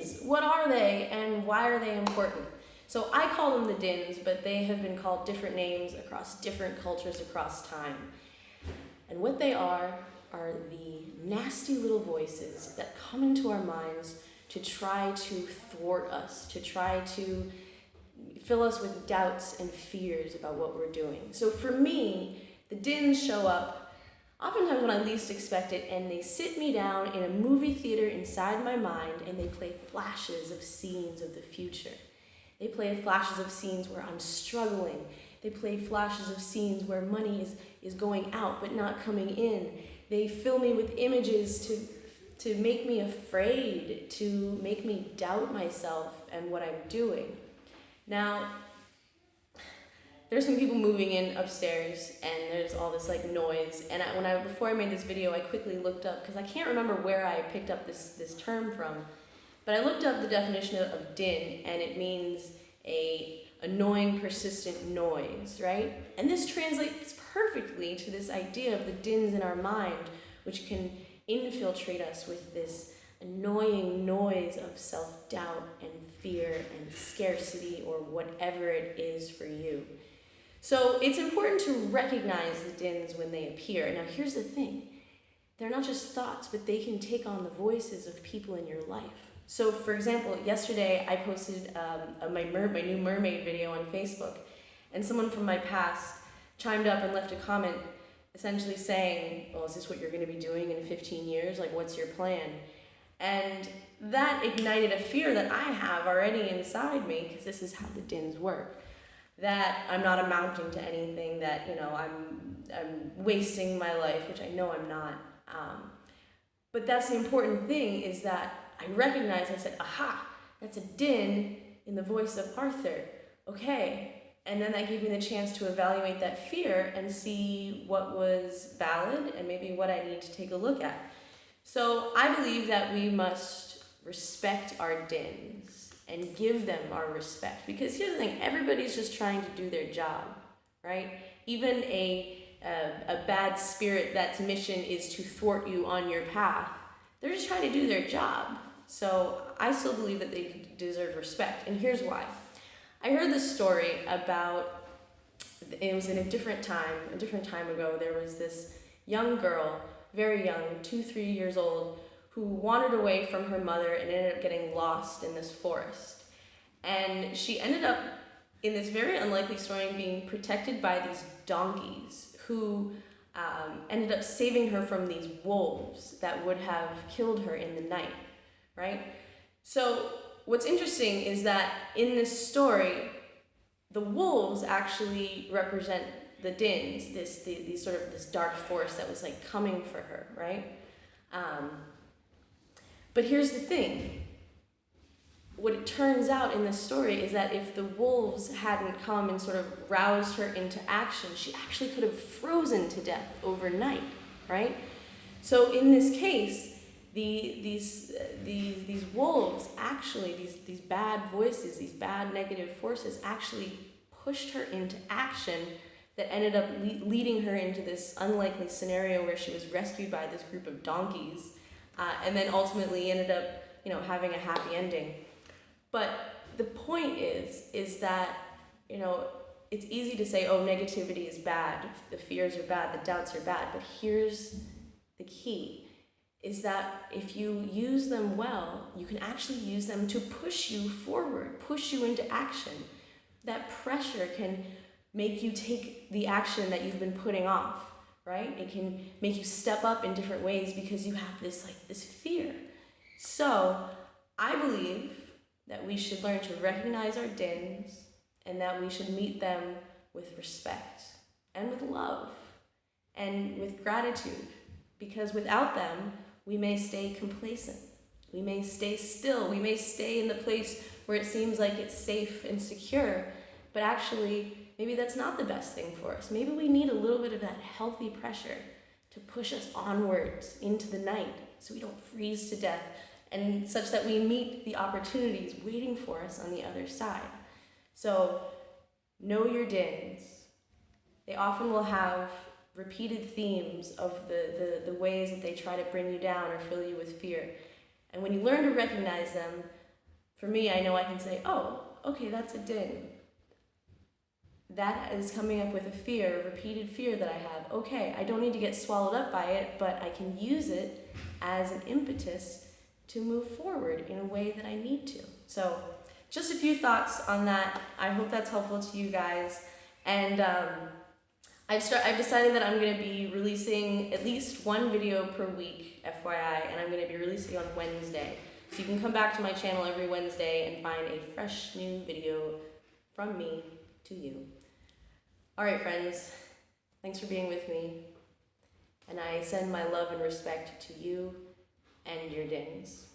dins. What are they and why are they important? So I call them the dins, but they have been called different names across different cultures across time. And what they are the nasty little voices that come into our minds to try to thwart us, to try to fill us with doubts and fears about what we're doing. So for me, the dins show up oftentimes when I least expect it, and they sit me down in a movie theater inside my mind, and they play flashes of scenes of the future. They play flashes of scenes where I'm struggling. They play flashes of scenes where money is going out but not coming in. They fill me with images to make me afraid, to make me doubt myself and what I'm doing. Now, there's some people moving in upstairs, and there's all this like noise. And before I made this video, I quickly looked up, because I can't remember where I picked up this term from, but I looked up the definition of din, and it means a annoying, persistent noise, right? And this translates perfectly to this idea of the dins in our mind, which can infiltrate us with this annoying noise of self-doubt and fear and scarcity, or whatever it is for you. So it's important to recognize the dins when they appear. Now here's the thing, they're not just thoughts, but they can take on the voices of people in your life. So for example, yesterday I posted my new mermaid video on Facebook, and someone from my past chimed up and left a comment essentially saying, well, is this what you're going to be doing in 15 years? Like, what's your plan? And that ignited a fear that I have already inside me, because this is how the dins work. That I'm not amounting to anything, that, you know, I'm wasting my life, which I know I'm not. But that's the important thing, is that I recognized, I said, aha, that's a din in the voice of Arthur. Okay. And then that gave me the chance to evaluate that fear and see what was valid and maybe what I need to take a look at. So I believe that we must respect our dins and give them our respect, because here's the thing, everybody's just trying to do their job, right? Even a bad spirit that's mission is to thwart you on your path, they're just trying to do their job. So I still believe that they deserve respect, and here's why. I heard this story about, it was in a different time ago, there was this young girl, very young, 2-3 years old, who wandered away from her mother and ended up getting lost in this forest. And she ended up, in this very unlikely story, being protected by these donkeys who ended up saving her from these wolves that would have killed her in the night, right? So what's interesting is that in this story, the wolves actually represent the dins, this dark force that was like coming for her, right? But here's the thing. What it turns out in this story is that if the wolves hadn't come and sort of roused her into action, she actually could have frozen to death overnight, right? So in this case, these wolves actually, these bad voices, these bad negative forces actually pushed her into action that ended up leading her into this unlikely scenario where she was rescued by this group of donkeys, and then ultimately ended up, you know, having a happy ending. But the point is that, you know, it's easy to say, oh, negativity is bad, the fears are bad, the doubts are bad, but here's the key, is that if you use them well, you can actually use them to push you forward, push you into action. That pressure can make you take the action that you've been putting off, right? It can make you step up in different ways because you have this fear. So I believe that we should learn to recognize our dins, and that we should meet them with respect and with love and with gratitude, because without them, we may stay complacent. We may stay still. We may stay in the place where it seems like it's safe and secure, but actually, maybe that's not the best thing for us. Maybe we need a little bit of that healthy pressure to push us onwards into the night so we don't freeze to death, and such that we meet the opportunities waiting for us on the other side. So know your dins. They often will have repeated themes of the ways that they try to bring you down or fill you with fear. And when you learn to recognize them, For me, I know I can say, oh, okay, that's a din. That is coming up with a fear, a repeated fear that I have. Okay, I don't need to get swallowed up by it, but I can use it as an impetus to move forward in a way that I need to. So just a few thoughts on that. I hope that's helpful to you guys. And I've decided that I'm going to be releasing at least one video per week, FYI, and I'm going to be releasing on Wednesday. So you can come back to my channel every Wednesday and find a fresh new video from me to you. All right, friends, thanks for being with me. And I send my love and respect to you and your dins.